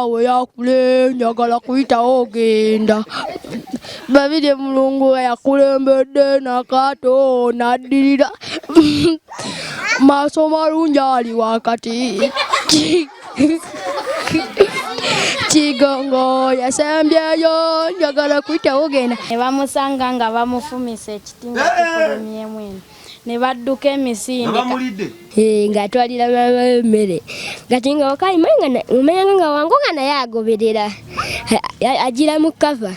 naawe yakule njagala kuyitawo ogenda. Babirye Mulungu yakulembedde Nakato n'addirira. Maaso malungi ali wakati. Kigongo yasembyeyo njagala kuyitawo ogenda. Ne bamusanga nga bamufumise ekitimba kifulumyemu eno. Ne badduka emisinde ng'atwalira emmere ngati nga wakayima omanyanga nga Wango nga naye agoberera agira mu kava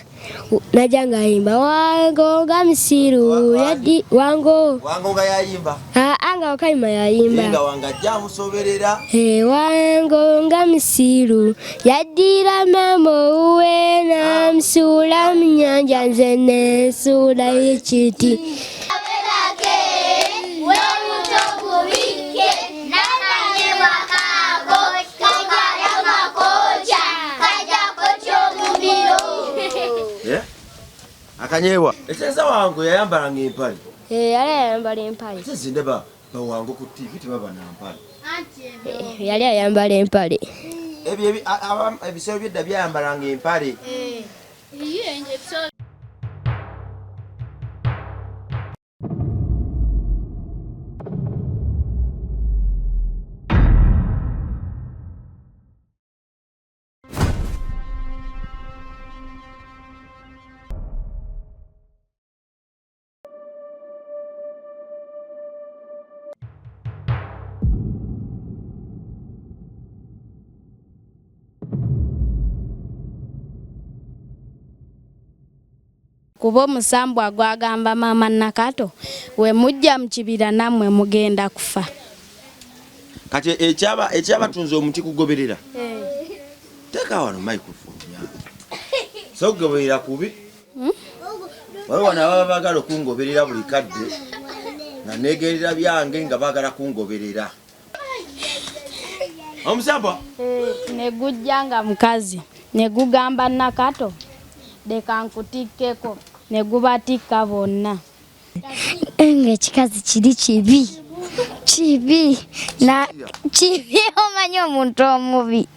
najja ng'ayimba Wango nga musiru yaddi Wango nga yayimba nga wakayima yayimba nga Wango ajja amusoberera Wango nga musiru yaddira mama we namusuula mu nnyanja nze nesuula ekiti. Akanyewa ekyenza Wango yayambalanga empale yali ayambala empale sindeba Wango ku TV tebaba na mpale yali ayambala empale ebisero byedda byayambalanga empale kuba omusambwa gwagamba maama Nakato we mujja mu kibira nammwe mugenda kufa. Kati ekyabatunze omuti kugoberera teeka wano microphone so kugoberera kubi waliwo n'ababa baagala okungoberera buli kadde nga neegerera byange nga baagala kungoberera omusambwa ne gujja nga mukazi ne gugamba Nakato leka nkutikkeko ne gubatikka bonna. Ekikazi kiri kibi omanyi omuntu omubi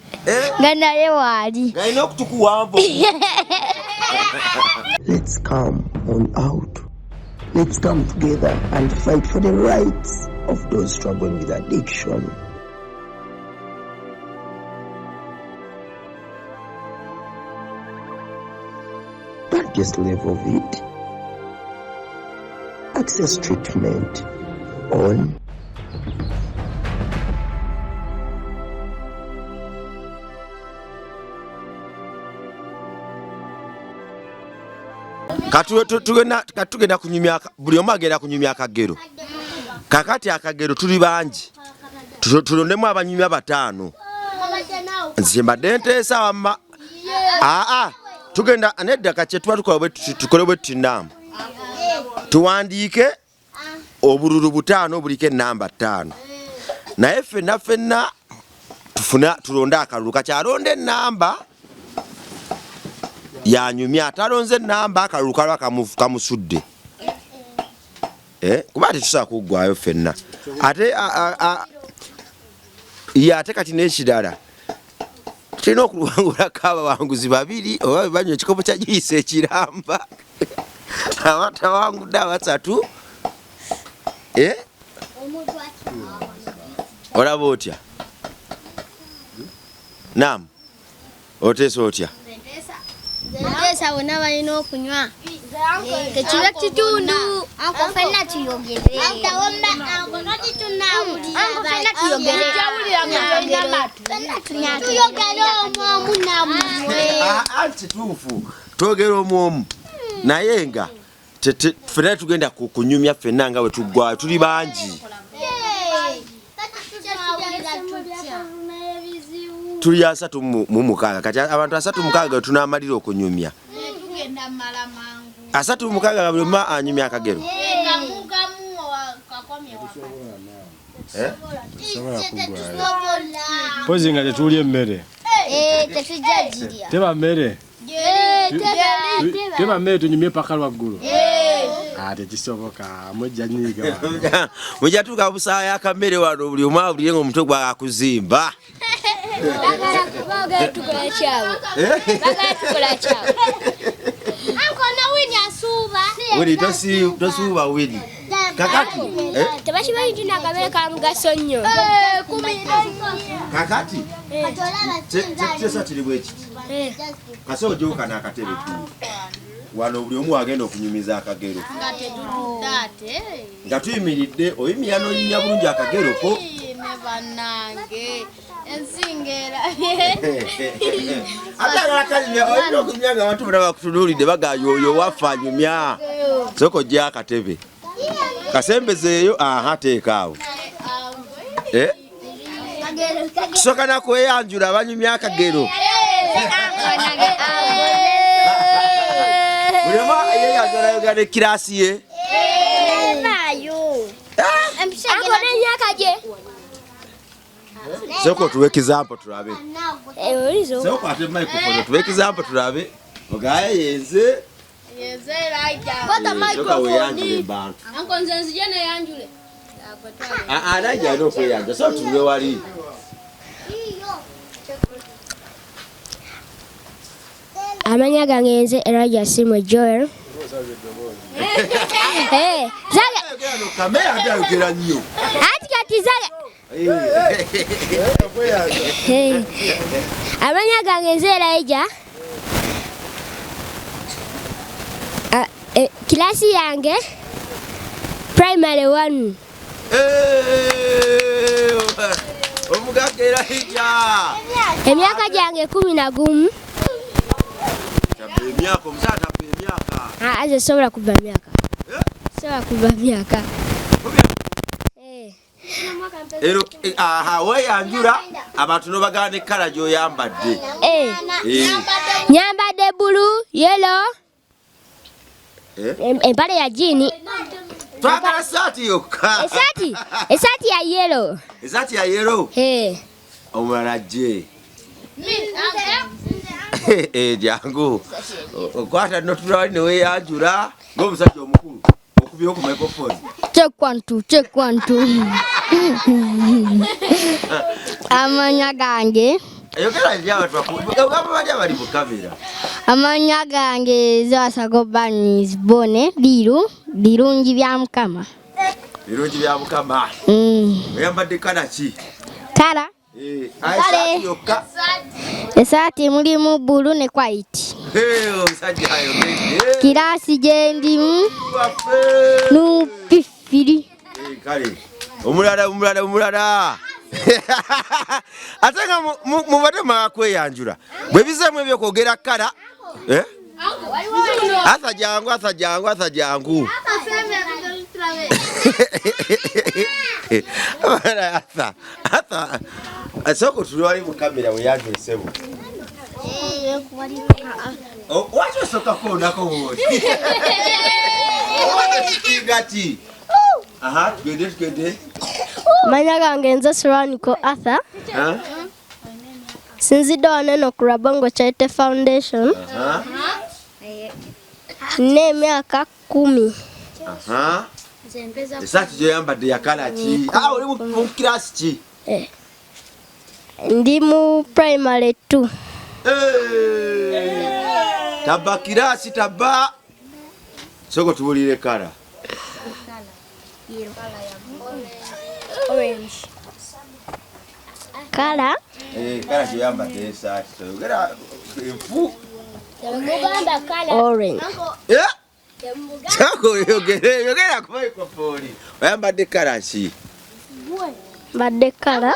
nga naye waali ng'alina okutukuwambo. Let's come on out. Let's come together and fight for the rights of those struggling with addiction. Not just live of it. Access treatment on katugenda kunyumya buli omu agenda kunyumya akagero. Kakati akagero tuli bangi tulondemu abanyumya 5 nze mbadde nteesa wamma tugenda nedda kacye tukole bwe tutinamba tuwandiike obululu 5 buliko enamba 5 naye ffenna tulonde akalulu kakyalonda enamba yanyumya atalonze enamba akalulu kalwa kamusudde kuba ate tusobola kuggwayo ffenna ate kati n'ekirala tulina okuwangulako abawanguzi 2 oba banywa ekikopo kya juyisi ekiramba abatawangudde 3 olaba otya nam oteesa otya nteesa bonna balina okunywa tekiba kitundu ffenna tuyogere omwomu namwe kituufu twogera omwomu naye nga ffenna tugenda kunyumya ffenna nga bwe tuggwayo tuli bangi tuli 36 kati abantu 36 tunamalira okunyumya 36 buli omu anyumya akagero pozi nga tetulya emmere teba mmere teba mmere tunyumye paka lwaggulu tekisoboka mujja nyiga mujja tuuka busaayo akammere wano buli omu awulire nga omutwe gwakuzimba Baga tukula chao. Baga tukula chao. Anko na Winnie asuba. Winnie tosuba Winnie. Kakati. Tabashi bali tuna kamera ka mugaso nnyo. Kakati. Sasa tuli bwechi. Kaso joka na akatebe tu. Wano buli omu agenda okunyumiza akagero. Nga tuyimiridde oyimiyano nnya bulungi akagero ko. Ne bannange ensingera. Atagala kalinya oyina okunyanga abantu bonna bakutunuulidde bagayoyo wafa nyumya. Soko gya akatebe. Kasembezeeyo teeka awo. Kusooka nakweyanjula abanyumya akagero. Mulema yeyanjula yogera ekiraasi ye. Soko tuwe example tulabe. Olizo. Soko ate microphone tuwe example tulabe. Ogaye yenze. Yenze raija. Pata microphone. Anko nzenzi jana yanjule. Anaja no kweyanjula. So tuwe wali. Amanya gange nze Elijah Simwe Joel. Zaga. Kamera atayogera nnyo. Ati kati zaga. Amanya gange nze Elijah. Kilasi yange primary 1. Omugagga Elijah. Emyaka gyange 11. Emyaka omusata emyaka. Aze sobola kuva myaka. Sobola kuva myaka. Ero weyanjula abantu no bagana ekkala gy'oyambadde. Nyambadde blue, yellow. Empale ya jini. Twagala saati yokka. Esaati ya yellow. Esaati ya yellow. Omulala je. Jangu. Okwata notulawali ne weyanjula ng'omusajja omukulu okubyewo ku microphone. Check 1 2. Amanya gange. Ayogera njawa twakugamba bali abali mu kamera. Amanya gange Zasago Banis Bone birungi bya Mukama. Birungi bya Mukama. Oyambadde kala ki? Kala. Esaati yokka. Esaati mulimu bulu ne white. Omusajja ayogedde. Kirasi gyendimu. Nupifiri. Kale. Omulala. Ate nga mubadde mwakweyanjula. Bwe bizeemu ebyokwogera kala. Asa jangu. Asa. Asoko tulwali mu kamera weyanjula sebo. Wacho soka konako wote. Gati. Twende. Manya gange nze Siraniko Arthur. Sinzidde waneno ku Rabongo Charity Foundation. N'emyaka 10. Esaati gyoyambadde yakala ki? Oli mu kirasi ki? Ndi mu primary 2. Taba kirasi taba. Soko tubulire kala. Orange. Kala? Kala gyoyambadde esaati. Toyogera enfu. Mugamba kala. Orange. Soko yogera ku microphone. Oyambadde kala ki? Badde kala.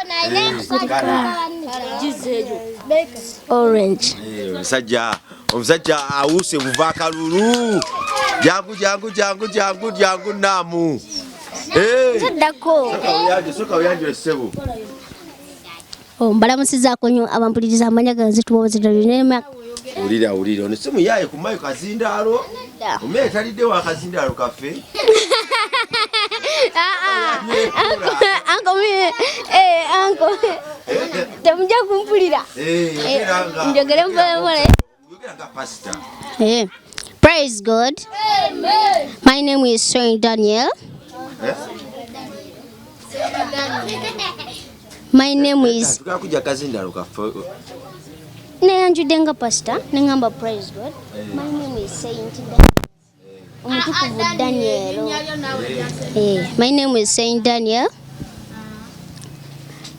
Orange. Omusajja awuse buva kalulu. Jangu namu. Saddako. Soka uyanjule sebo. Mbalamusizaako nnyo abampuliriza amanya ganze tuwozera Ulira ono simu yaye ku mayo kazindaalo. Omeye talidde wa kazindaalo kafe. Uncle. Temujja kumpulira. Njogere mpole. Praise God. Amen. My name is Saint Daniel. My name is Neyanjudenga pastor nengamba praise God. My name is Saint Daniel. My name is Saint Daniel.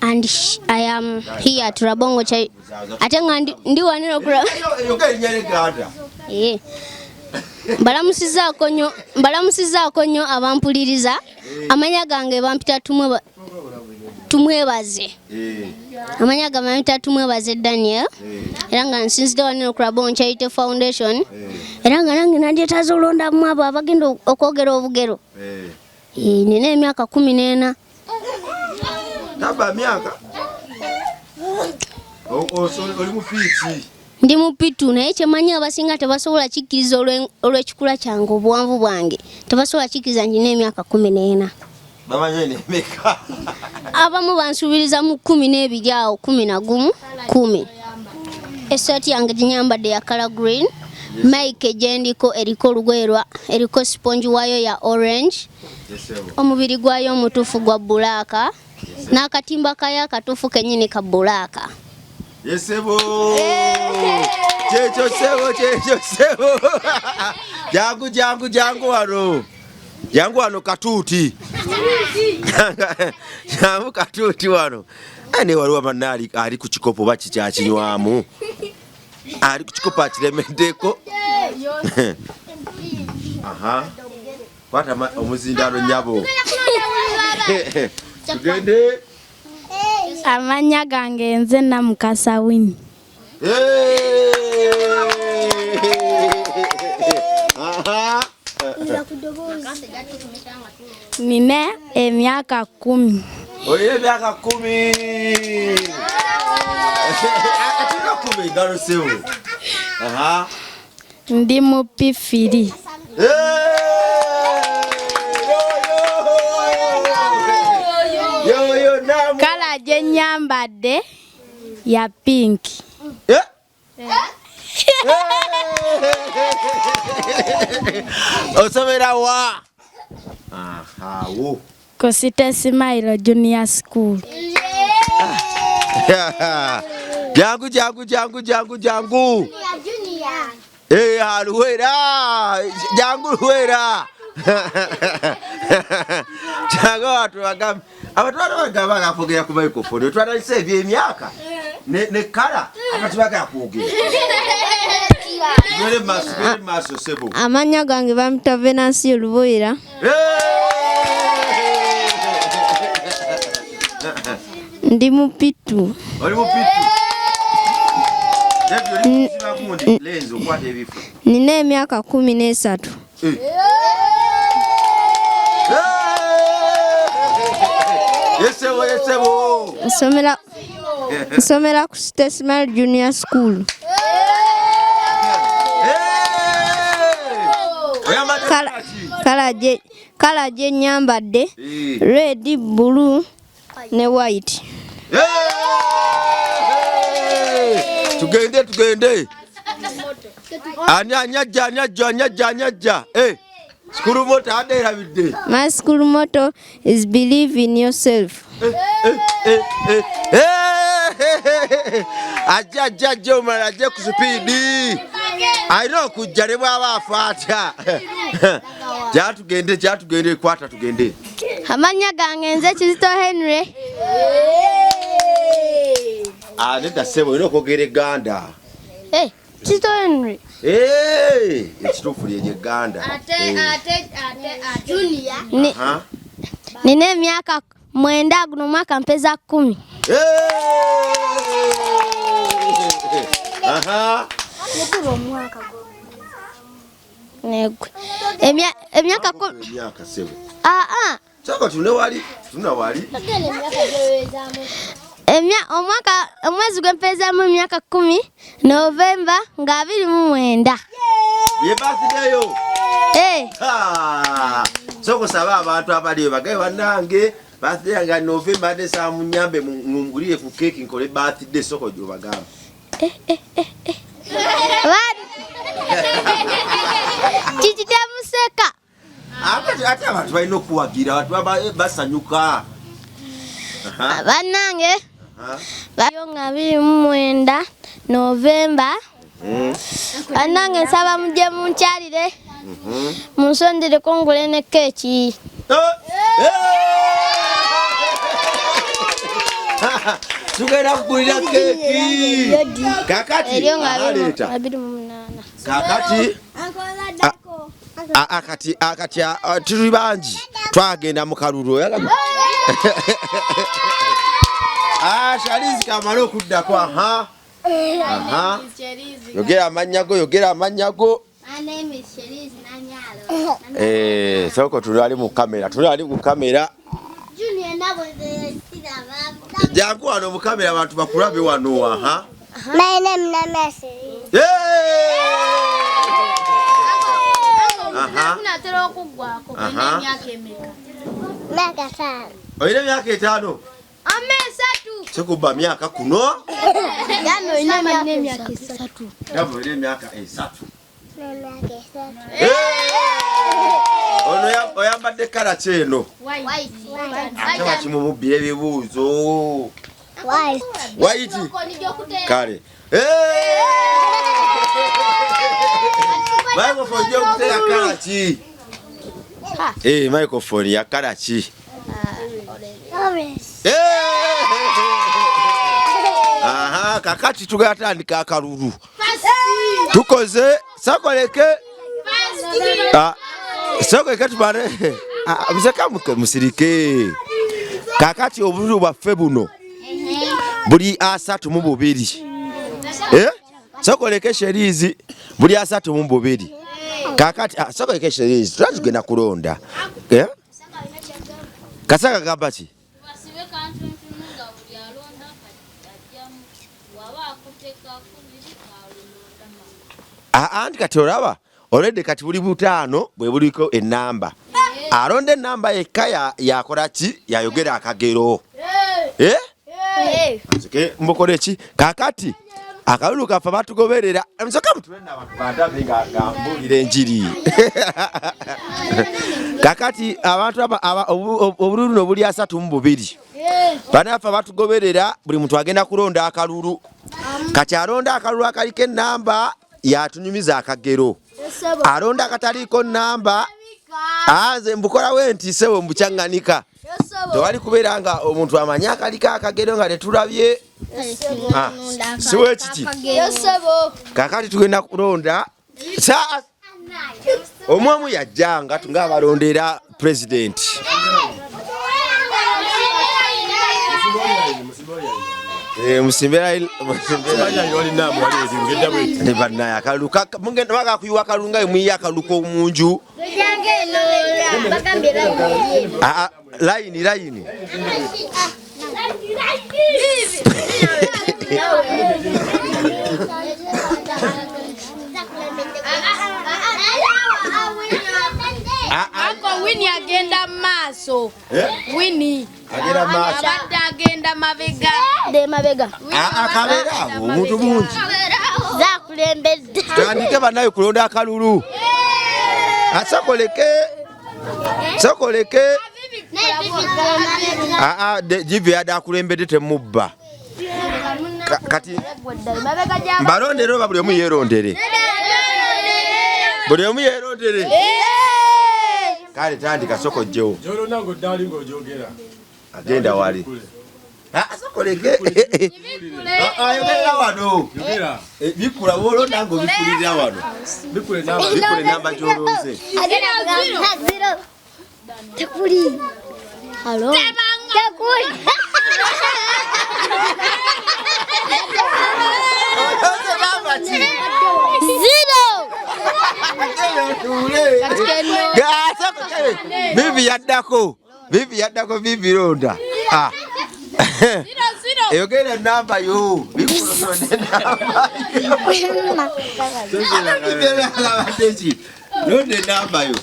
And I am here at Rabongo Chai. Atanga ndi wanira kula. Mbalamusiza konyo abampuliriza. Amanya gange bampita tumwebaze. Amanya gange bampita tumwebaze Daniel. Era nga nsinzidde wanira kula Rabongo Charity Foundation. Era nga nange nandyetaaza olonda mu abo abagenda okwogera obugero. Nina emyaka 14. Taba miaka. Oli mufiti. Ndi mupitu naye kyemanyi abasinga tebasobola kikkiriza olw'ekikula kyange obuwanvu bwange. Tebasobola kikkiriza njina emyaka 14. Bamanye ne meka. Abamu bansubiriza mu 12 awo 11 10. Esati yange ginyambadde ya color green. Mike gendiko eriko lugwerwa eriko sponge wayo ya orange. Omubiri gwayo omutuufu gwa bulaka. N'akatimba kaya katuufu kenyini ka bulaka. Yesebo. Checho sebo. Jangu wano. Jangu wano katuti. Jangu katuti wano. Ane waliwo manali ali ku kikopo baki kya kinywamu. Ali ku kikopo akiremedeko. Aha. Kwata omuzindalo nyabo. Tugende. Amanya gange nze Namukasa Winnie. Aha. Nina emyaka 10. Oye emyaka 10. Atina 10 ngalo sewo. Aha. Ndi mu P3. Yo namu. Kala je nyambadde ya pink. Osomera wa. Aha, wo. Kosite Smile Junior School. Jangu. Haluwera. Jangu luwera. Jangu watu wagamba. Abantu bagamba bakafogera ku microphone. Twalise ebyemyaka. Ne kala abantu bagakwogera. Yole maso sebo. Amanya gange bamita Venansi Luboyera. Ndi mupitu. Oli mupitu. Lenzo kwate ebifu. Nina emyaka 13. Yesebo. Nsomera ku Smile Junior School. Kala je nyambadde red, blue ne white. Tugende. Anyaja. School motto adera bidde. My school motto is believe in yourself. Ajaja omala aje ku speedi. Ayina okujja ne bwaba afaata. Kyatugende kwata tugende. Amanya gange nze Kizito Henry. Nedda sebo olina okwogera Egganda. Kizito Henry. Ekituufu lye Egganda. Ate Junior. Nina emyaka 9 guno mwaka mpeza 10. Aha. Negwe. Emyaka 10 sebo. Sako tunawali. Omwezi gwempeza mu myaka 10 November nga 29. Ye birthday yo. Soko saba abantu abali bagaye banange birthday nga November desa munyambe ngulire ku cake nkole birthday soko jo bagamba. Kijita museka. Ate abantu balina okuwagira abantu basanyuka. Banange bayo nga 29 November. Anange nsaba mujje munkyalire. Munsondere kongole ne keeki. Tugenda kugulira keeki. Kakati aleta. Kakati tuli bangi twagenda mu kalulu. Shalizi kamala okuddako. Yogera amannya go. Soko tuli mu kamera. Jangu wano mu kamera abantu bakulabe wano. My name Namesi. Natera okugwako kwene myaka emeka. Myaka 5. Oyina myaka 5. Amesatu. Sikuba myaka kuno. Yano ina myaka 3. Yabo ile myaka 3. Ono oyambadde kala kyeno. White. Kama kimububire ebibuuzo. White. Kale. Microphone yo kutera kala ki? Microphone ya kala ki? Kakati tugatandika akalulu. Tukoze sakoleke. Sakoleke tubare. Muzeka musirike. Kakati obululu bwaffe buno. Buli 32. Sakoleke sherizi buli 32. Kakati sakoleke sherizi tugenda kulonda. Kasaka gamba ki? Anti kati olaba already kati buli butaano bwe buliko enamba. Alonde enamba ekaya yakola ki yayogera akagero. Mbokole ki kakati akalulu kafa batugoberera msoka mutwenda abantu bandabe nga mbulire enjiri. Kakati abantu obululu no buli 32. Banafa batugoberera buli muntu agenda kulonda akalulu. Kati alonda akalulu akaliko enamba yatunyumiza akagero. Alonda kataliko namba aze mbukola wenti sewe mbuchanganika. Tewali kubeera nga omuntu amanya akaliko akagero nga tetulabye. Siwe kiki. Kakati tugenda kulonda. Omwamu yajjanga tunga balondera president. Musimbera yoli namu wali ngenda bwe. Ne banaya kaluka mungenda baka kuyiwa kalunga emwiya kaluko munju. Line. Ako Winnie agenda maso. Winnie agenda maso. Abadde agenda mabega. De mabega. Akabera omuntu mungi. Zakulembedde. Tandike banayo kulonda akalulu. Sakoleke. Jivi ada kulembedde temubba. Kati balondero babuli omu yerondere. Buli omu yerondere. Kale tandika sokojjo. Jolo nango dali ngojogera. Agenda wali. Sakoleke. Ayogera wano. Yogera. Bikula wolo nango bikulira wano. Bikule namba joloze. Zero. Tekuli. Hello. Tekuli. Zero. Bibi yaddako bibi ronda. Yogera namba yo. Nonde namba yo.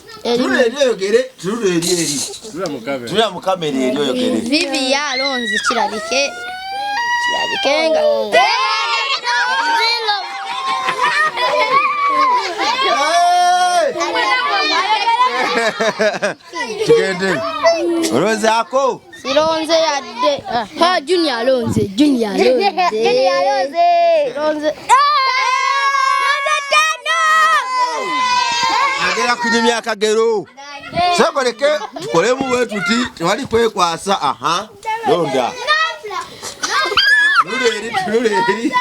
Tula mu kamera eriyo yogere. Vivi yalonzi kirabike. Kirabikenga. Tugende. Olozaako. Sironze yadde. Ha Junior alonze. Junior alonze. Lonze. Agera kunyumya akagero. Sakoleke kolemu wetuti tewali kwekwasa aha. Londa. Nuleri.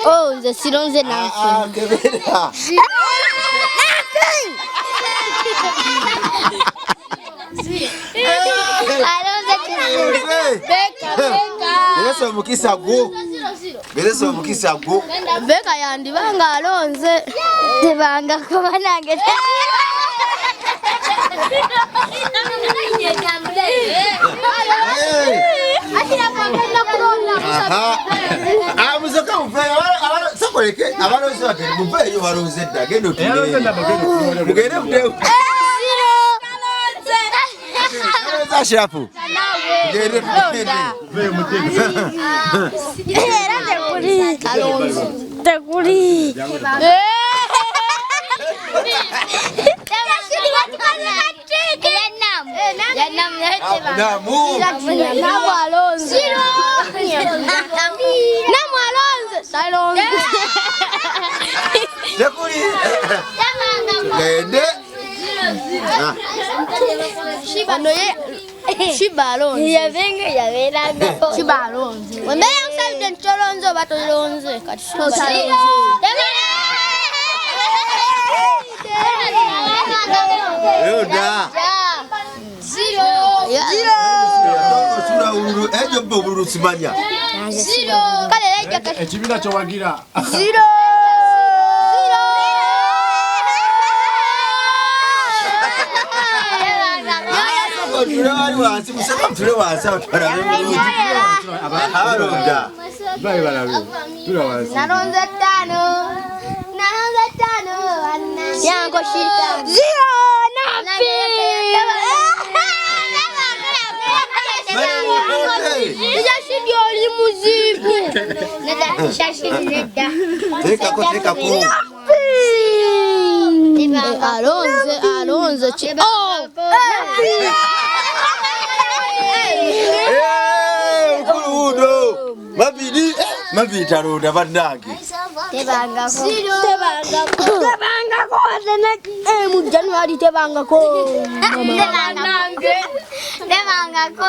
Oh, the sironze nansi. Kebera. Bereso mukisa go. Beka yandibanga alonze. Tebanga kuba nange. Amuzoka mfeyo sakoleke abalozi bate mfeyo baroze dda gendo tule. Mugende muteu. Ashirafu. Gende tule. Tekuli. Ekibira kyowagira. Alonze. Mabidi taronda bandange. Tebanga ko. Mu January tebanga ko. Tebanga ko.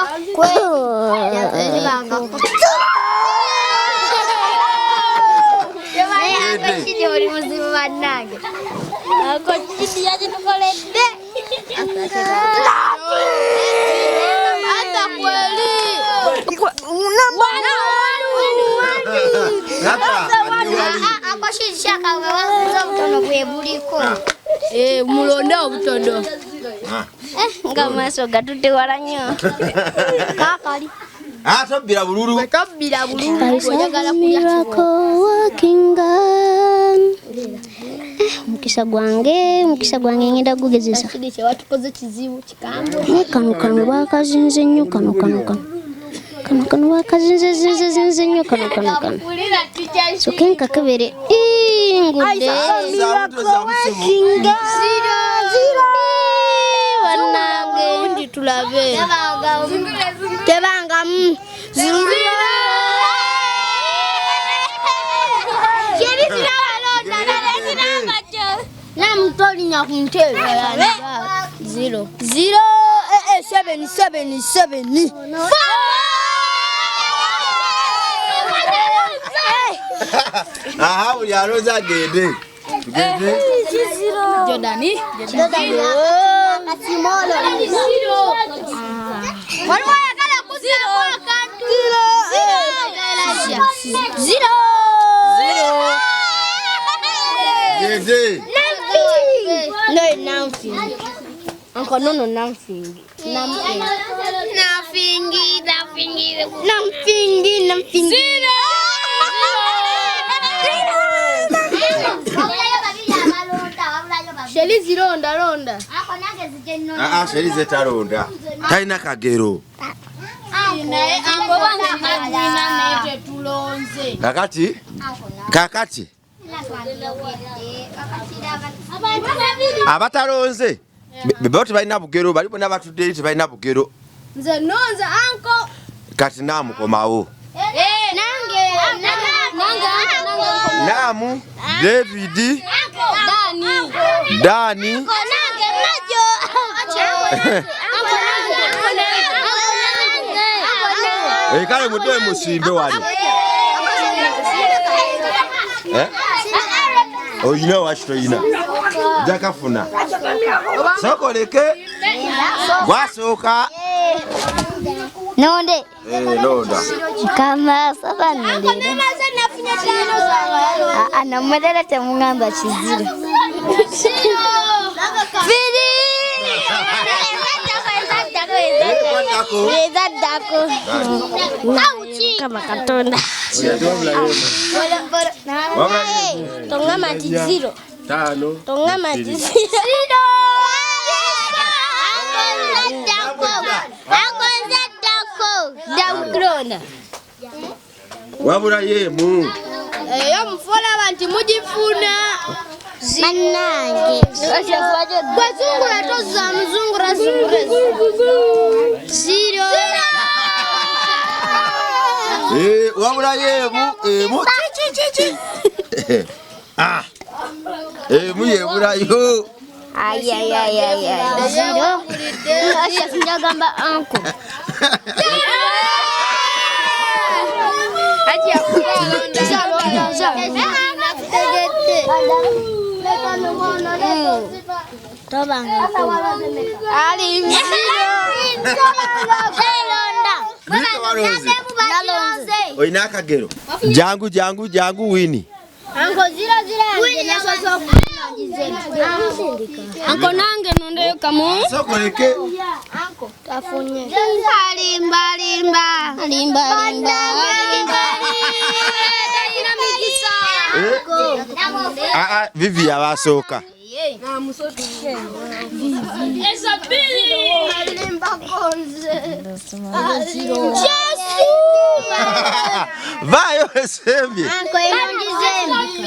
Uri muzimu banange. Ako chiti yaje tukolede. Hata kweli. Ako shiti shaka wazo mtono kwebuliko. Mulonda obutondo. Ngamaso gatute waranyo. Kakali. Tobbira bululu. Mukisa gwange ngenda gugezesa. Watukoze kizibu kikambo. Kano bakazinze nnyo kano. Kano bakazinze nnyo kano. So kenka kebere. Ngudde. Wanange ndi tulabe. Tebanga na mtoli nyakuntela yani 0 7 Aha uli aroza gede. Jordani Kasimolo. Walwa yakala kuzira kwa kantu. 0. Gede. Namfingi. Anko nono namfingi. Sheli zironda. Sheli zetaronda. Taina kagero. Naye ango banga nete tulonze. Kakati. Abataronze. bebote balina bugero balipo n'abatudde tebalina bugero. Nze nonza anko. Kati namukomawo. Namu David Dani kale mudde musimbe wali. Oyina wachitoyina jakafuna sokoleke gwasooka Nonde. londa Kama saba nilele. Ana mwadala temungamba chiziro. Fili. Dako. Kama katonda. Tongama chiziro. Tano. Tongama chiziro. Dagrona. wabula yemu Mfola abantu mujifuna. Manange. Kwazungura toza mzungura zero. wabula yemu emu yebulayo. Ay. Zero. Asha sinjagamba anko. Oyina akagero jangu wini. Anko nange nonde kamu. Sokoleke Tafunye. Limba. Vivi abasooka. Vayo esembye. Anko elongize.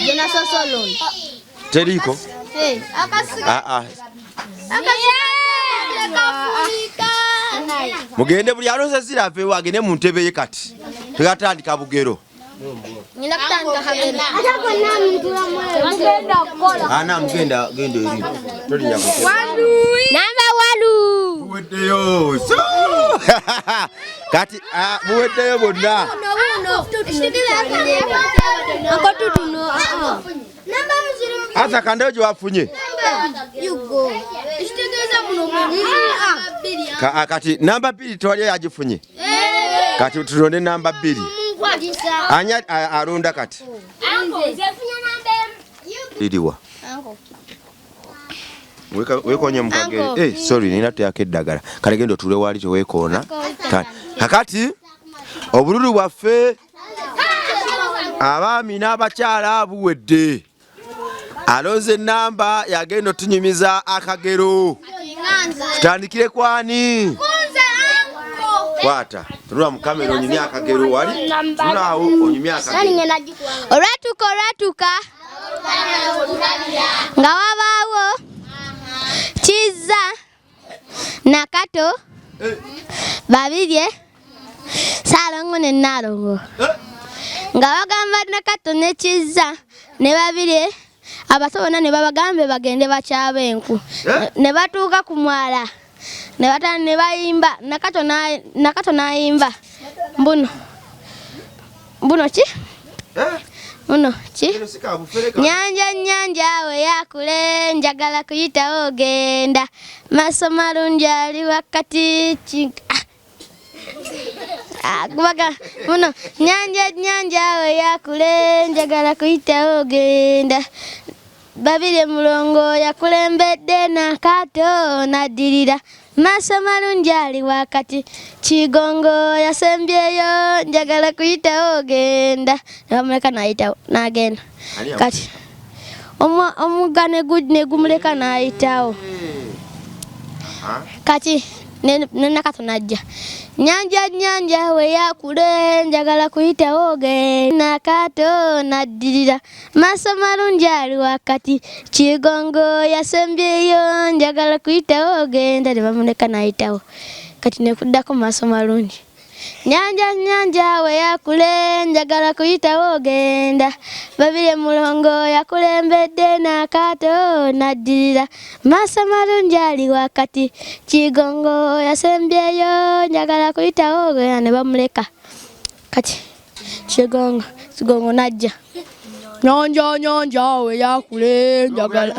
Jena sosolon. Teriko. Mugende buli alonze zirafe wagene mu ntebe ye kati. Tegatandika bugero. Nina kutanga hagera. Ana mugenda gende eri. Tolinya ko. Namba walu. Buwedeyo. Kati buwedeyo bonna. Anko tutuno. Asa kandojo wafunye. Yugo. Ishtegeza muno. Kati namba 2 twali yagifunye. Kati tulonde namba 2. Anya alonda kati. Lidiwa. Wekonye mukagere. Sorry nina tuyake eddagala. Kale gendo tule wali kyo wekoona. Kakati obululu bwaffe abaami n'abakyala buwedde. Alonze namba yagendo tunyumiza akagero. Tutandikire kwani? Kwata. Tunula mu kamera onyumya akagero wali. Tunaawo onyumya akagero. Olwatuka. Nga wabaawo Kiza Nakato babirye Salongo ne Nalongo. Nga bagamba Nakato ne Kiza ne babirye abasobona ne babagambe bagende bakyaba enku. Ne batuuka ku mwala. Ne batana ne bayimba Nakato nayimba. Mbuno ki? Uno ki? Nyanja we yakule njagala kuyita ogenda maso malungi ali wakati kubaga uno nyanja we yakule njagala kuyita ogenda babire mulongo yakulembedde Nakato nadirira maso malungi ali wakati Kigongo yasembyeyo njagala kuyita ogenda bamuleka nayita nagenda kati omugane gumuleka nayitawo kati ne Nakato najja. Nyanja nyanja we yakule njagala kuyita oge Nakato naddirira maaso malungi ali wakati Kigongo yasembyeyo njagala kuyita oge ne bamuleka nayitawo kati ne kuddako maaso malungi. Nyanja nyanja we yakule njagala kuyita ogenda babire mulongo yakulembedde Nakato naddirira maaso malungi ali wakati Kigongo yasembyeyo njagala kuyita ogenda ne bamuleka kati Kigongo najja. Nyanja nyanja we yakule njagala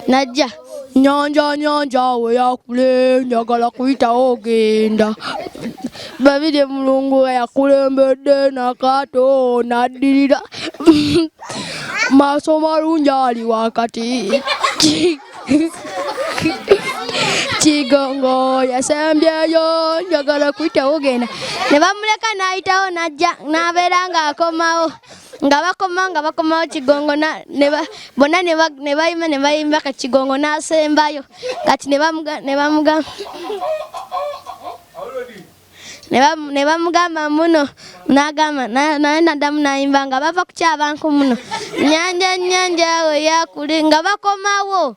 najja. Nyanja nyanja we yakule njagala kuyita ogenda babire mulungu yakulembedde Nakato naddirira maaso malungi ali wakati Kigongo yasembyeyo njagala kuyita ogenda ne bamuleka nayitawo najja nabeera ng'akomawo nga bakomawo Kigongo bonna ne bayimba ka Kigongo n'asembayo kati ne bamugamba muno n'agamba naye naddamu nayimba nga bava kukyabanku muno nyanja nyanja we yakuli nga bakomawo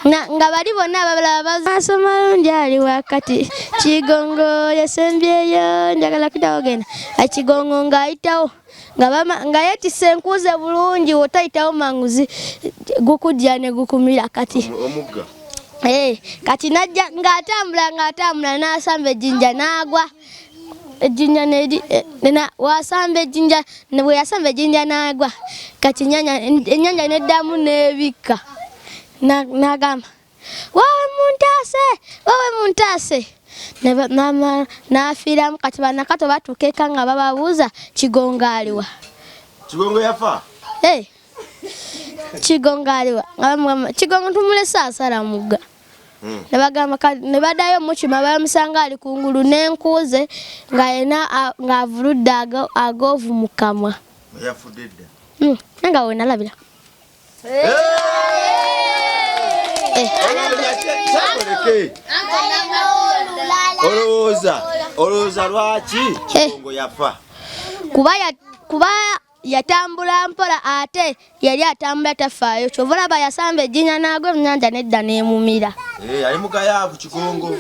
nga bali bonna abalala maaso malungi ali wakati Kigongo yasembyeyo njagala kuyita ogenda Kigongo ng'ayitawo nga yetisse enkuuze bulungi otayitawo manguzi gukujja ne gukumira kati omugga kati najja ng'atambula n'asamba ejjinja n'agwa ejjinja wasamba ejjinja bwe yasamba ejjinja n'agwa kati ennyanja neddamu n'ebikka n'agamba wowe muntaase n'afiiramu kati Nakato batuuka eka nga bababuuza Kigongo aliwa. Kigongo yafa? Kigongo aliwa. Kigongo tumulese asala mugga. Ne bagamba ne baddayo mukima bamusanga ali kungulu n'enkuuze ng'avuludde agoovu mu kamwa. Yafudde dda? Nga we nalabira. Olowooza lwaki Kigongo yafa? Kuba yatambula mpola ate yali atambula tafaayo kyova olaba yasamba ejjinya n'agwa ennyanja nedda n'emumira. Ali mugayaavu Kigongo.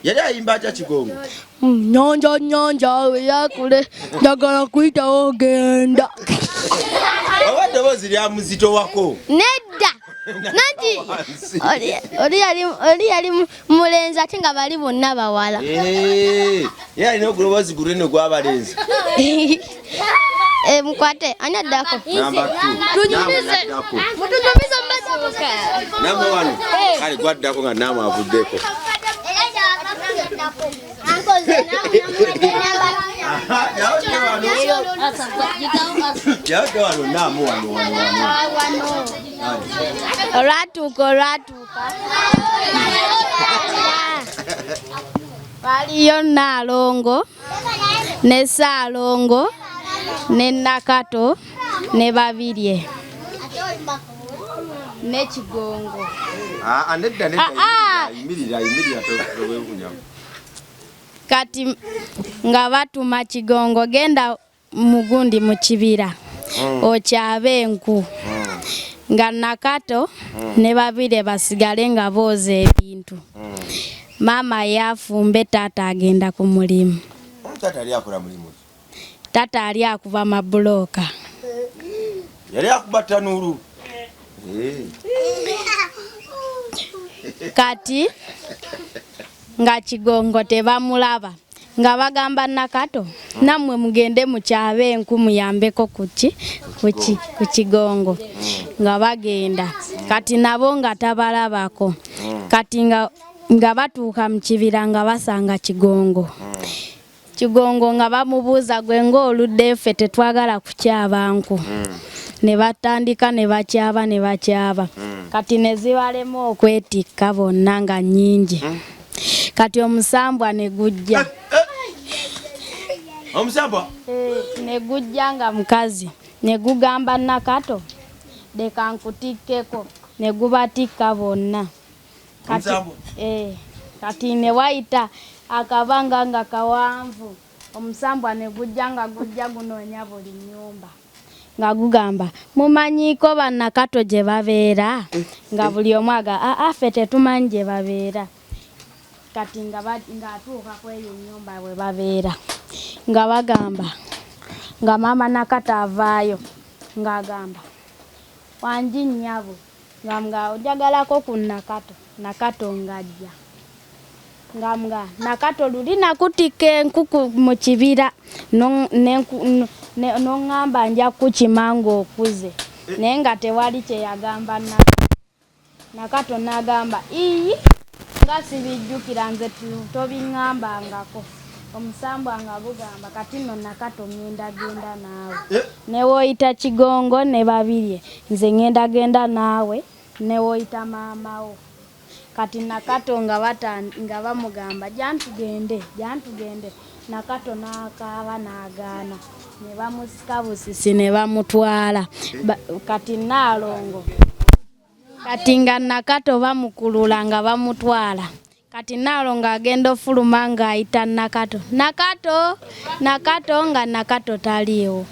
Yali ayimba atya Kigongo? Nyanja nyanja we yakule njagala kuyita ogenda. Oba eddoboozi lya muzito wako? Nedda. Nanti oli yali mulenzi ate nga bali bonna bawala. Ye alina oguloboozi gulwene gw'abalenzi. Mukwate ani addako? Tunyumize namba wano kale gwaddako nga naama avuddeko. Olwatuuka waliyo Nalongo ne Saalongo ne Nakato ne Babirye ne Kigongo. Kati nga batuma Kigongo genda mugundi mu kibira okyabe enku nga Nakato ne Babirye basigale nga booza ebintu. Mama yafumbe taata agenda ku mulimu. Taata ali akola mulimu? Taata ali akuba mabuloka. Yali akuba ttanuulu? Kati nga Kigongo tebamulaba nga bagamba Nakato nammwe mugende mukyabe enku muyambeko ku Kigongo nga bagenda kati nabo nga tabalabako kati nga batuuka mu kibira nga basanga Kigongo nga bamubuuza gwe ng'oludde ffe tetwagala kukyaba nku ne batandika ne bakyaba kati ne zibalema okwetikka bonna nga nnyingi kati omusambwa ne gujja. Omusambwa? Ne gujja nga mukazi ne gugamba Nakato leka nkutikkeko ne gubatika bonna. Kati ne waita akabanga nga kawanvu omusambwa ne gujja gunoonya buli nyumba nga gugamba mumanyiko bannakato gye babeera nga buli omu ffe tetumanyi gye babeera. Kati nga atuuka kweyo nyumba bwe babeera nga bagamba nga mama Nakato avaayo ng'agamba wanji nnyabo nga ojagalako ku Nakato ng'ajja nga Nakato luli nakutika enkuku mu kibira n'oŋŋamba nja kukima ng'okuze naye nga tewali kye yagamba Nakato n'agamba iyi nga sibijjukira nze tobiŋŋambangako. Omusambwa nga gugamba kati nno Nakato ŋŋenda genda naawe ne woyita Kigongo ne babirye nze ŋŋenda genda naawe ne woyita maamawo. Kati Nakato nga bamugamba jantugende Nakato n'akaaba n'agaana ne bamusika busisi ne bamutwala. Kati Naalongo kati nga Nakato bamukulula nga bamutwala. Kati Naalongo agenda ofuluma ng'ayita Nakato nga Nakato taliiwo.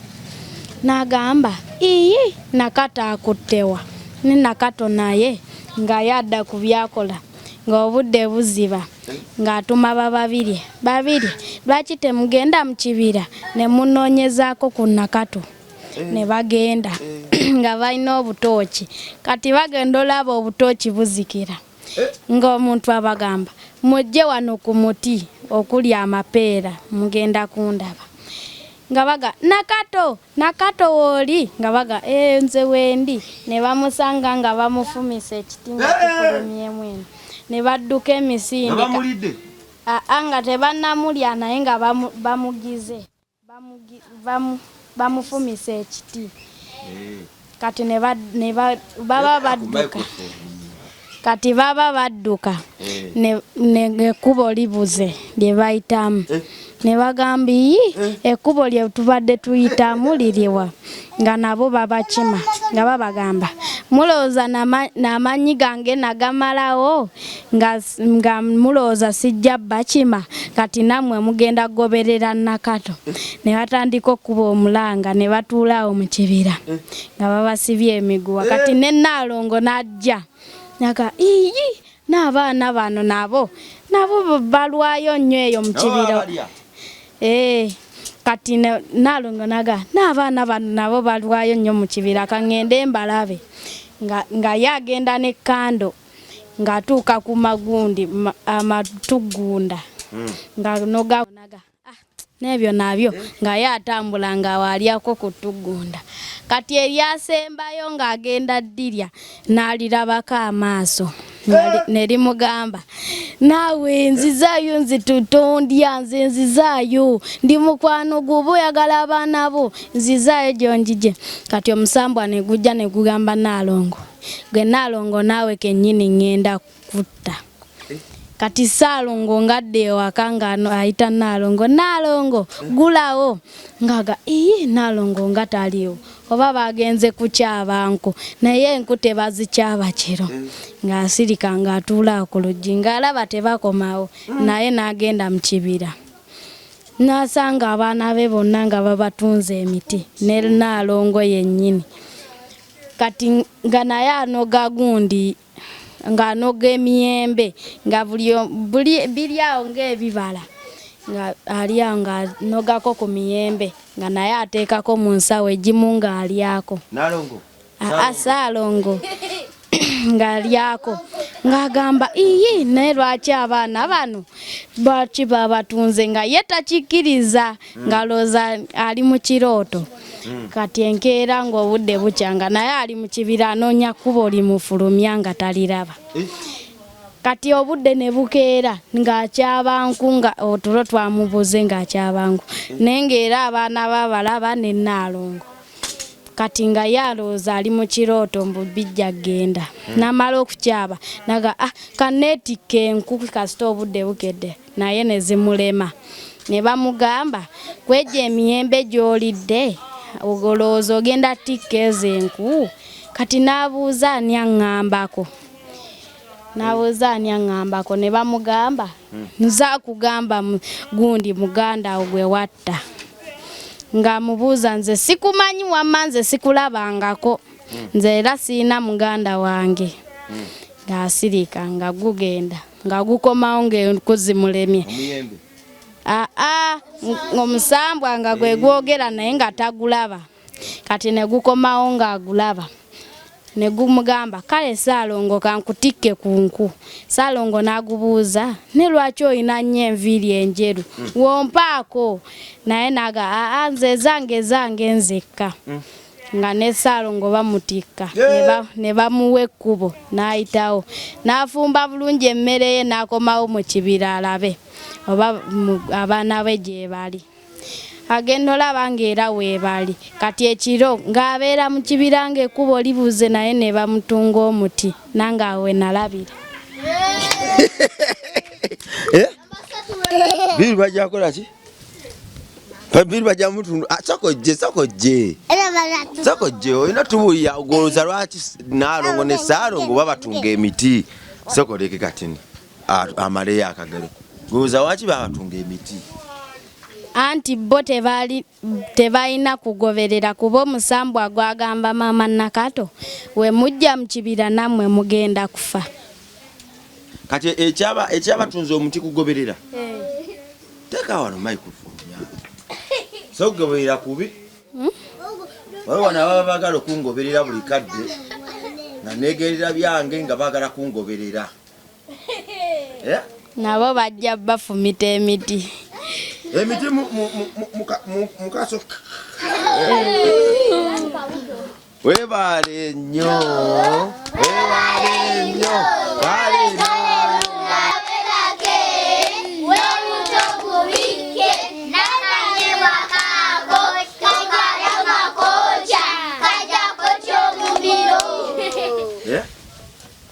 N'agamba iyi Nakato akuttewa ne Nakato naye nga yadda ku byakola nga obudde buziba ng'atuma babiri lwaki temugenda mu kibira ne munoonyezaako ku Nakato. Ne bagenda nga balina obutooki. Kati bagenda olaba obutooki buzikira ng'omuntu abagamba mujje wano ku muti okuli amapeera mugenda kundaba nga baga Nakato wooli nga baga nze wendi. Ne bamusanga nga bamufumisa ekiti nga kifulumyemu eno ne badduka emisinde nga tebannamulya naye nga bamugize bamufumisa ekiti. Kati baba badduka. Kati baba badduka ne ekkubo libuze lye bayitamu ne bagamba ekkubo lye tubadde tuyitamu liriwa nga nabo babakima nga babagamba mulowooza n'amanyi gange nagamalawo nga mulowooza sijja bakima. Kati nammwe mugenda goberera Nakato. Ne batandika okkuba omulanga ne batuulaawo mu kibira nga babasibye emiguwa. Kati ne Naalongo n'ajja naga n'abaana bano nabo balwayo nnyo eyo mu kibira. Kati Naalongo naga n'abaana bano nabo balwayo nnyo mu kibira kaŋŋende mbalabe nga yagenda ne kando ng'atuuka ku magundi amatugunda nga nogaga n'ebyo nabyo nga yatambula nga waalyako ku tugunda. Kati eryasembayo ng'agenda ddirya n'alirabako amaaso ne limugamba naawe nzizaayo nzitutondya nze nzizaayo ndi mukwano gwoba oyagala abaana bo nzizaayo gyonjije. Kati omusambwa ne gujja ne gugamba Naalongo gwe Naalongo naawe kennyini ŋŋenda kutta. Kati Saalongo ngadde ewaka nga ayita Naalongo gulawo ngaga Naalongo nga taliiwo oba bagenze kukyaba nku naye enku tebazikyaba kiro ng'asirika ng'atuula ku luggi ng'alaba tebakomawo naye n'agenda mu kibira n'asanga abaana be bonna nga babatunze emiti ne Naalongo yennyini. Kati nga naye anoga gundi ng'anoga emiyembe nga biri awo ng'ebibala nga ali awo ng'anogako ku miyembe nga naye ateekako mu nsawo egimu ng'alyako. Saalongo ng'alyako ng'agamba naye lwaki abaana bano lwaki babatunze nga ye takikkiriza ng'alooza ali mu kirooto. Kati enkeera ng'obudde bukya nga naye ali mu kibira anoonya kkubo limufulumya nga taliraba. Kati obudde ne bukeera ng'akyabanku nga otulo twamubuze ng'akyabanku naye ng'era abaana babalaba ne Naalongo. Kati nga yalooza ali mu kirooto mbu bijja genda n'amala okukyaba naga kaneetikka enku kasita obudde bukedde naye ne zimulema. Ne bamugamba kwejja emiyembe gy'olidde ogolooza ogenda tikka ezo enku. kati nabuuza ani aŋŋambako. Nabuuza ani aŋŋambako ne bamugamba nza kugamba gundi muganda gwe watta. Ng'amubuuza nze sikumanyi wamma nze sikulabangako. Nze era siina muganda wange. Ng'asirika nga gugenda nga gukomawo ng'enkuzi mulemye. Omusambwa nga gwe gwogera naye nga tagulaba. Kati ne gukomawo ng'agulaba. Ne gumugamba kale Ssaalongo kankutikke ku nku. Ssaalongo n'agubuuza ne lwaki olina nnyo enviiri enjeru wompaako. Naye naga nze zange nzekka. Nga ne Ssaalongo bamutikka ne bamuwa ekkubo n'ayitawo. N'afumba bulungi emmere ye n'akomawo mu kibira alabe oba abaana be gye bali. Agenda olaba ng'era weebali. Kati ekiro ng'abeera mu kibira ng'ekkubo libuze naye ne bamutunga omuti nange awe nalabira. Biri bajja kukola ki? Biri bajja mutundu sakojje olina tubuya ogoloza lwaki Naalongo ne Ssaalongo babatunga emiti. Sokoleke katini amaleyo akagero. Goloza waki babatunga emiti? Anti bo tebalina kugoberera kuba omusambwa gwagamba maama Nakato we mujja mu kibira nammwe mugenda kufa. Kati ekyabatunza omuti kugoberera teeka wano microphone so kugoberera kubi waliwo nababa baagala okungoberera buli kadde nga neegerera byange nga baagala kungoberera nabo bajja bafumita emiti. Emiti mukaso weebale nnyo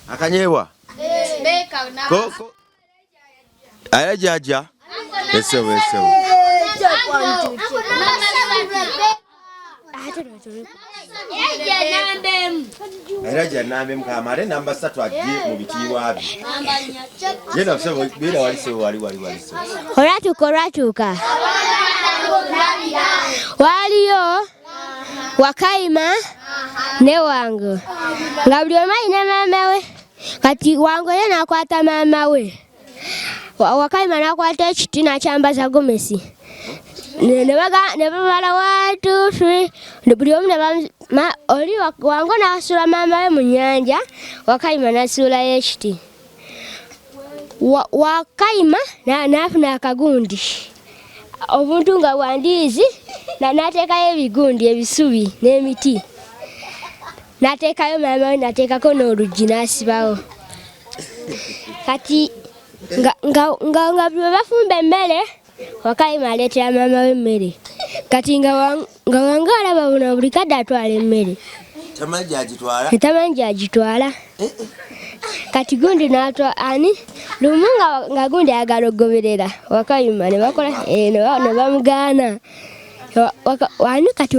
akanyeebwa aya jaja esewo era janambe mukamare namba 3 agye mu bitiibwa bye. Yena kusema bira walisewo wali. Olwatuuka waliyo Wakayima ne Wango nga buli omu alina maama we. Kati Wango ye n'akwata maama we. Wakayima n'akwata ekiti n'akyambaza gomesi. Ne babala 1 2 3 buli omu oli Wango n'asuula maama we mu nnyanja, Wakayima n'asuulayo ekiti. Wakayima n'afuna akagundi obuntu nga bwandiizi n'ateekayo ebigundi ebisubi n'emiti. N'ateekayo maama we n'ateekako n'oluggi n'asibawo. Kati nga bwe bafumba emmere Wakayima aleetera maama we emmere. Kati nga Wango alaba buno buli kadde atwala emmere. Tamanyi gyagitwala. Kati gundi n'atwala ani lumu nga gundi ayagala okugoberera Wakayima ne bakola ne bamugaana. Wani kati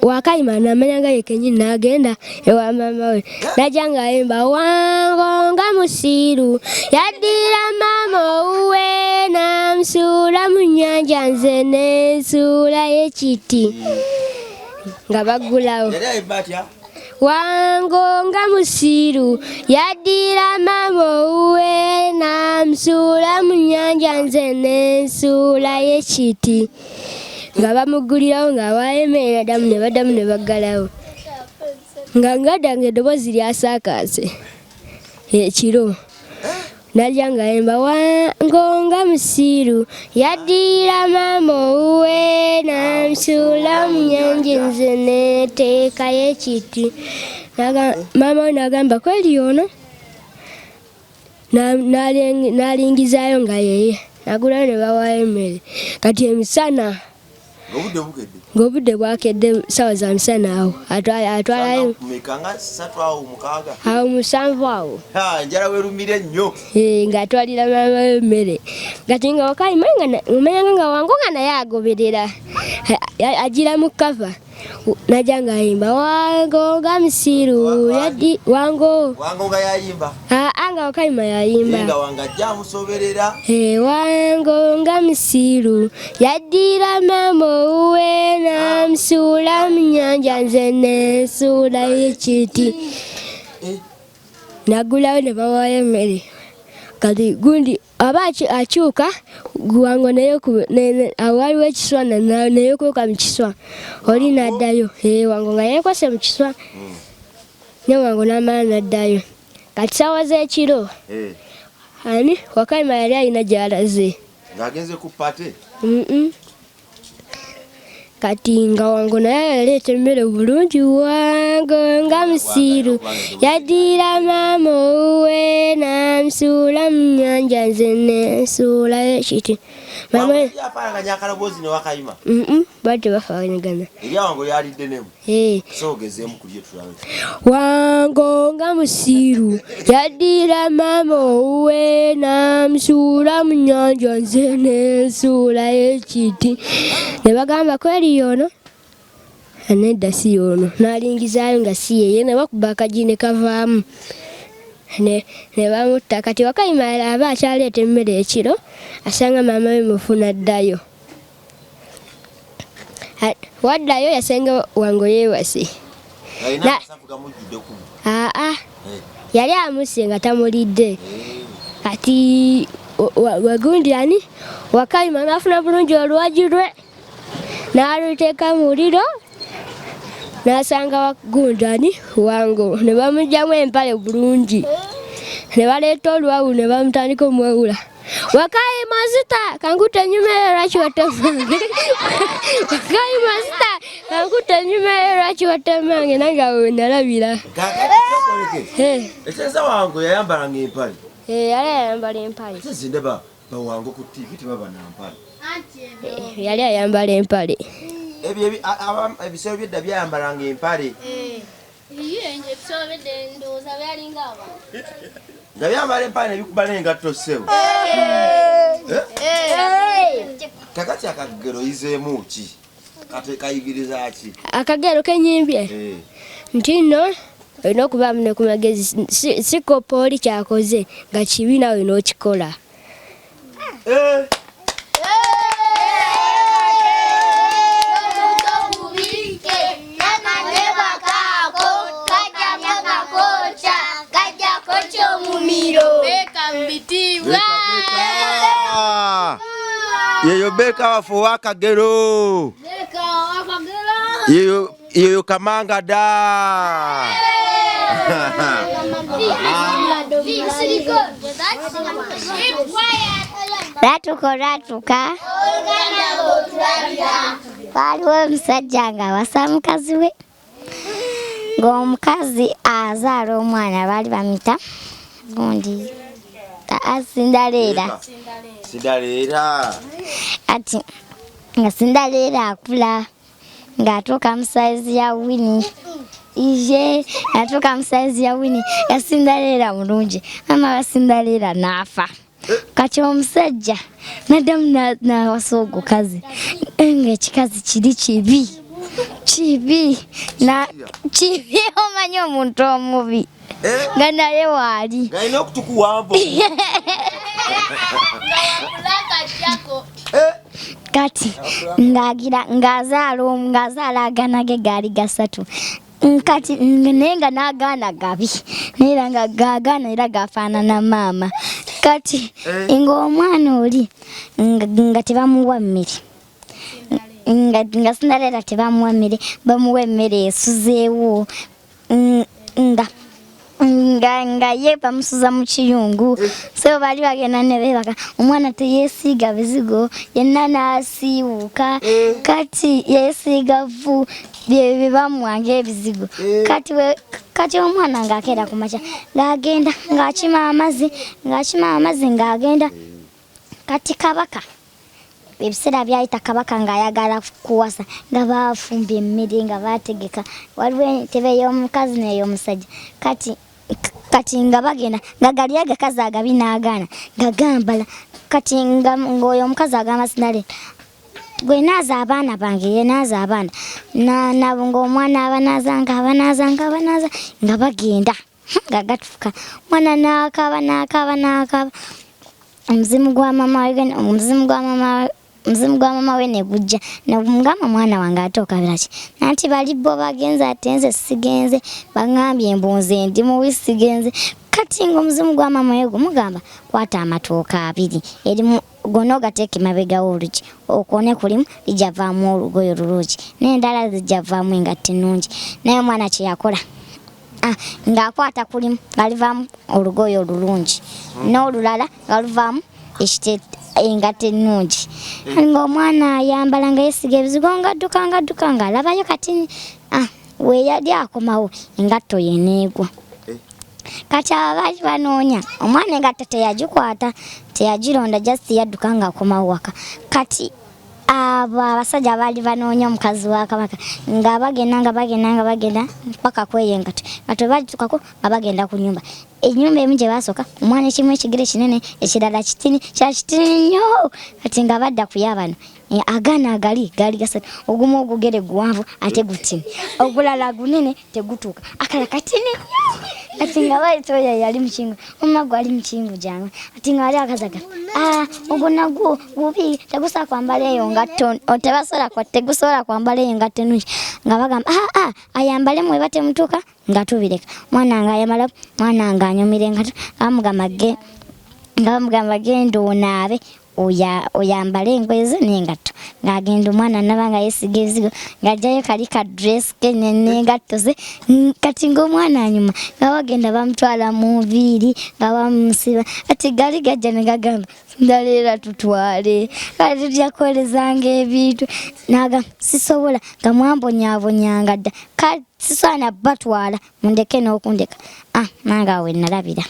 Wakayima n'amanya nga ye kennyini n'agenda ewa maama we n'ajja ng'ayimba Wango nga musiiru yaddira maama owuwe n'amusuula mu nnyanja nze ne nsuulayo ekiti nga baggulawo. Wango nga musiiru yaddira maama owuwe n'amusuula mu nnyanja nze ne nsuulayo ekiti nga bamuggulirawo ng'abayemerera baddamu ne baggalawo nga ngaddanga eddoboozi lyasaakaase ekiro. Najja ng'ayimba Wango nga musiiru yaddira maama owuwe n'amusuula mu nnyanja nze neeteekayo ekiti. Maama we n'agamba kweli ono n'alingizaayo nga yeye n'agulayo ne bawaayo emmere. Kati emisana ng'obudde bwakedde ssaawa za misana awo atwalayo awo 7 awo njala werumire nnyo ng'atwalira maama we emmere. Kati nga Wakayima omanyanga nga Wango nga naye agoberera agira mu kava najja nga yimba wango nga musiru yaddi wango nga yayimba nga Wakayima yayimba nga wanga ajja musoberera wango nga musiru yaddira mama uwe namusula mu nnyanja nze nesuula ekiti nagulawo ne bawayo emmere kati gundi aba akyuka wango awaliwo ekiswa neyokuuka mu kiswa oli naddayo wango nga yeekwase mu kiswa ne wango n'amala naddayo kati ssaawa z'ekiro ani Wakayima yali alina gy'alaze ng'agenze ku pate kati nga wango naye yaleeta emmere bulungi wango nga musiru yaddira mama owe namusuula mu nnyanja nze nesuula ekiti yafaanaganya akaloboozi ne Wakayima badde bafaanagana erya wango lyalidde nemu so ogezeemu ku lye tulabe wango nga musiru yaddira mama owe namusuula mu nnyanja nze nesuula ekiti ne bagamba kweri yono nedda si yono n'alingizaayo nga si yeye ne bakuba akagi ne kavaamu ne bamutta kati Wakayima aba akyaleeta emmere ekiro asanga maama we mufuna addayo waddayo yasenga wango yeewase yali amusse nga tamulidde kati wagundi ani Wakayima n'afuna bulungi olwagi lwe n'aluteeka mu muliro n'asanga wagundani wango ne bamugyamu empale bulungi ne baleeta olwawu ne bamutandika omwewula Wakayima zita kankutte ennyuma lwaki watemange Wakayima zita kankutte ennyuma lwaki watemange nange awo nalabira ekyenza wango yayambalanga empale yali ayambala empale ndaba bawango ku TV tebaba nampale yali ayambala empale ebisolo byedda byayambalanga empale nga byambala empale nebikuba n'engatto ssebo kakati akagero yizeemu ki kayigiriza ki akagero kenyimbye nti nno olina okubaamu ne ku magezi si kopa oli kyakoze nga kibi nawe n'okikola yeyo beka wafu wakagero yeyo kamanga da ratuka waliwo omusajja nga awasa mukazi we ng'omukazi azaala omwana baali bamita gundi Sindaleera ati nga Sindaleera akula ng'atuuka mu saizi ya Winnie atuuka mu saizi ya Winnie ya Sindaleera mulungi mama wa Sindaleera n'afa kati omusajja naddamu n'awasa ogukazi ng'ekikazi kiri kibi omanyi omuntu omubi nga naye waali ng'alina okutukuwambo kati ng'azaala agaana ge gaali gasatu kati naye nga n'agaana gabi naye nga gaagaana era gafaanana maama kati ng'omwana oli nga tebamuwa mmere nga Sindaleera tebamuwa mmere bamuwa emmere esuzeewo nga ye bamusuza mu kiyungu so bali bagenda ne beebaka omwana teyeesiiga bizigo yenna n'asiiwuuka kati yeesiiga vvu bye bamuwanga ebizigo kati omwana ng'akeera ku makya ng'agenda ng'akima amazzi ng'agenda kati kabaka ebiseera byayita kabaka ng'ayagala kuwasa nga baafumbye emmere nga baategeka waliwo entebe y'omukazi n'ey'omusajja kati nga bagenda nga gali agakazi agabi n'agaana nga gambala kati ng'oyo omukazi agamba Sindaleera gwe naza abaana bange ye naza abaana nabo ng'omwana abanaza nga bagenda nga gatufuka mwana n'akaaba omuzimu gwa mama we ne gujja ngamba mwana wange ate okabiraki nanti bali bo bagenze ate nze sigenze bangambye embunze ndi mu wisigenze kati ng'omuzimu gwa mama we gumugamba kwata amatooka 2 erimu gono gateeke mabega w'olugi okone kulimu lijavaamu olugoye olulungi n'endala zijavaamu engatte ennungi naye omwana kye yakola ng'akwata kulimu galivaamu olugoye olulungi n'olulala galuvaamu engatte ennungi ng'omwana ayambala nga yeesiga ebizigo ngadduka ng'alabayo kati we yali akomawo engatto yeneegwa kati abaali banoonya omwana engatto teyagikwata teyagironda just yadduka ng'akomawo waka kati abo abasajja baali banoonya omukazi wa Kabaka nga bagenda mpaka kweyo engatto kati bagitukako nga bagenda ku nnyumba ennyumba emu gye basooka omwana ekimu ekigere kinene ekirala kitini nnyo kati nga badda kuyabano agaana gali gasatu ogumu ogugere guwanvu ate gutini ogulala gunene tegutuuka akala katini ati nga bayitoya yali mukingo omma gwali mukingo jange ati nga wali akazaga ogwo nagwo bubi tegusobola kwambala eyo ngatto tegusobola kwambala eyo ngatto ennungi nga bagamba ayambale mwe batemutuuka nga tubireka mwana nga ayambala mwana nga anyumira engatto bamugamba genda onaabe oyambale engoye zo n'engatto ng'agenda omwana naba nga yeesiga ebizigo ng'ajjayo kali ka dress ke n'engatto ze kati ng'omwana anyuma nga bagenda bamutwala mu nviiri nga bamusiba ati gali gajja ne gagamba ndaleera tutwale kati tujja kukolezanga ebintu naga sisobola nga mwambonyaabonyanga dda kati sisaana batwala mundeke n'okundeka nange awe nalabira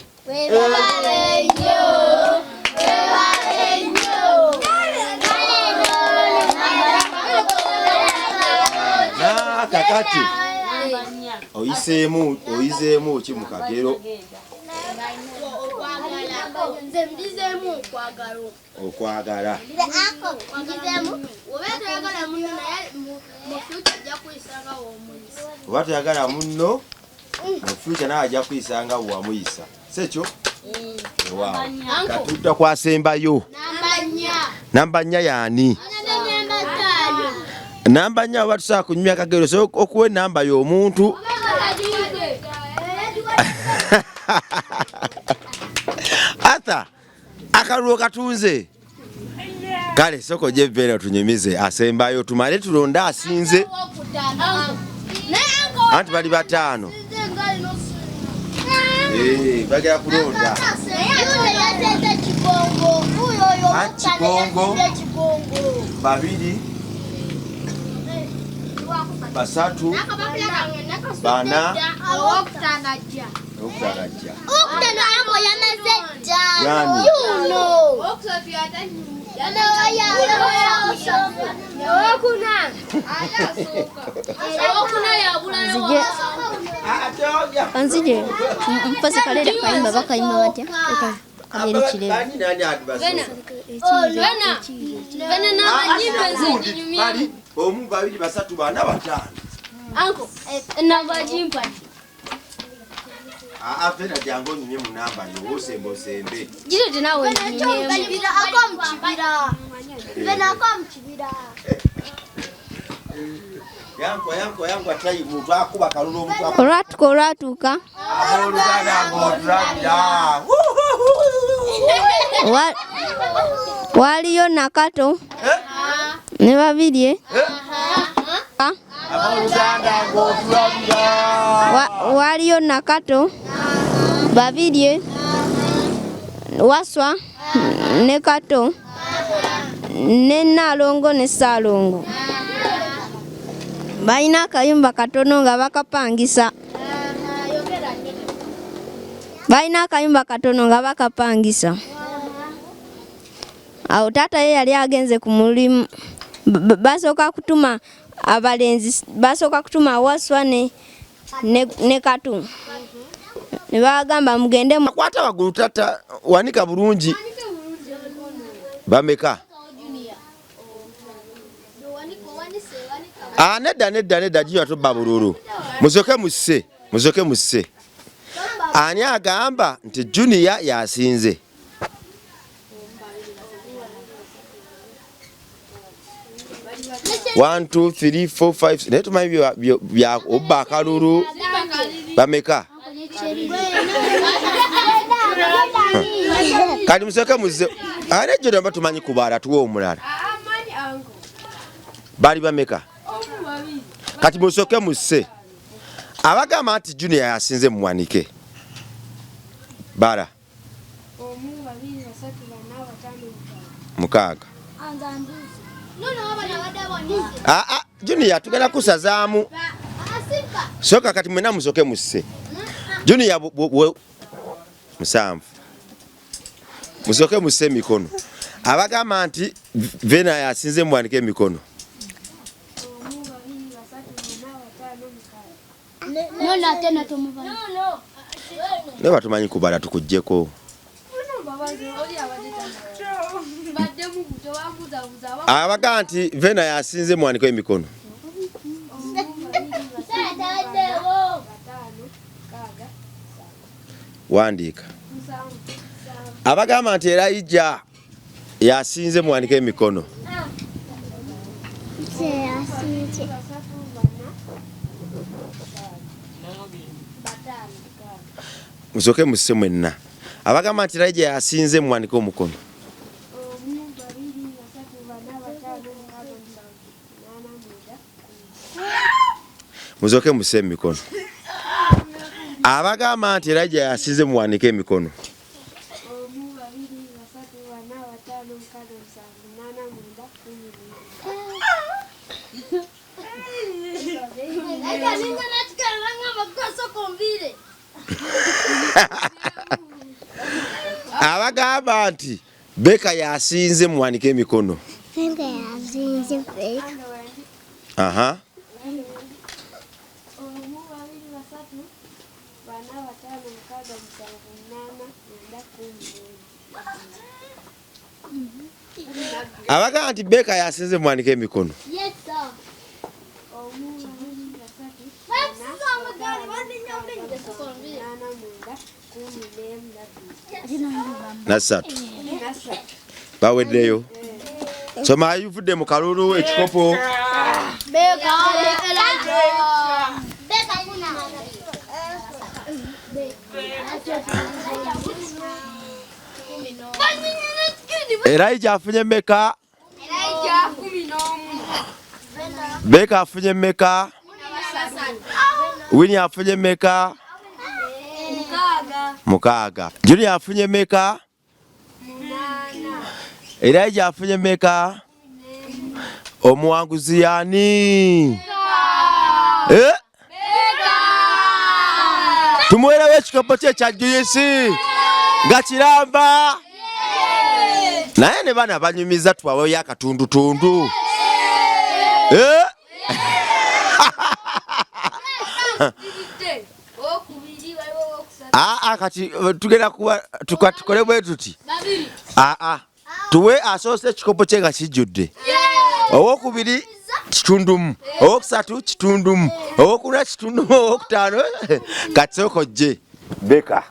kakati oyizeemu ki mu Kagero okwagala oba toyagala munno mu future nawe ajja kuyisanga wamuyisa sekyo katudda kwasembayo namba 4 yaani namba 4 oba tusobola kunyumya Kagero so okuwa enamba y'omuntu ata akalulo katunze kale soko jevera tunyumize asembayo tumale tulonde asinze anti bali 5 bagera kulonda Kigongo 2 basatu bana okutanajja yango yamazedda yani Anzije mpasi kalera kayimba bakayimba batya kalera kirebe bali omu 2 basatu bana 5 Anko namba jimpa afena jango nyinyi mu namba yo sembo sembe jiro tenawe kibira akomchibira vena akomchibira yanko atayi muntu akuba kalulo omuntu olwatuka abolugana ngotrabya waliyo Nakato ne babirye waliyo Nakato babirye Waswa ne Kato ne Nalongo ne Salongo balina akayumba katono nga bakapangisa awo taata ye yali agenze ku mulimu basooka kutuma abalenzi basooka kutuma Waswa ne Katu ne bagamba mugende kwata wagulu tata wanika bulungi bameka Nedda Junior tubba bululu. Musoke musse. Ani agamba nti Junior yasinze. One, two, three, four, five. Netu maybe bya obba kalulu. Bameka. Kati musoke musse. Ane Junior batumanyi kubala tuwe omulala. Bali bameka. Kati musoke musse. Abagamba nti Junior yasinze muwanike. Bara. Mukaaga. Junior tugenda kusazaamu. Soka kati mwena musoke musse. Junior musanvu. Musoke musse mikono. Abagamba nti Vena yasinze muwanike mikono. Ne batumanyi kubala tukujjeko. Abagamba nti Vena yasinze muwanike emikono. Wandiika. Abagamba nti Elijah yasinze muwanike emikono. Musoke musse mwenna. Abagamba nti Elijah yasinze muwanike omukono. Musoke musse emikono. Abagamba nti Elijah yasinze muwanike emikono. Abagamba nti Beka yasinze muwanike emikono. Beka yasinze Beka. Aha. Abagamba nti Beka yasinze muwanike emikono. Yes sir. Nasatu. Baweddeyo. Soma yuvudde mu kalulu ekikopo. Beka. Elijah afunye meka. Beka afunye meka. Winnie afunye meka. Mukaaga. Junior afunye meka. Elijah afunye meka. Omuwanguzi yani. Tumuwerewo ekikopo kye kya juice nga kiramba. Naye ne bana banyumiza twaweyo akatundutundu. Kati tugenda kuba tukole bwe tuti. Tuwe asoose ekikopo kye nga kijjudde. Owokubiri kitundumu, owokusatu kitundumu, owokuna kitundumu, owokutaano kati soko gye. Beka.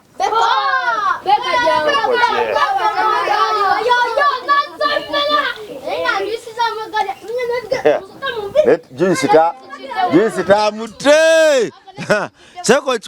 Juice ta mute. Soko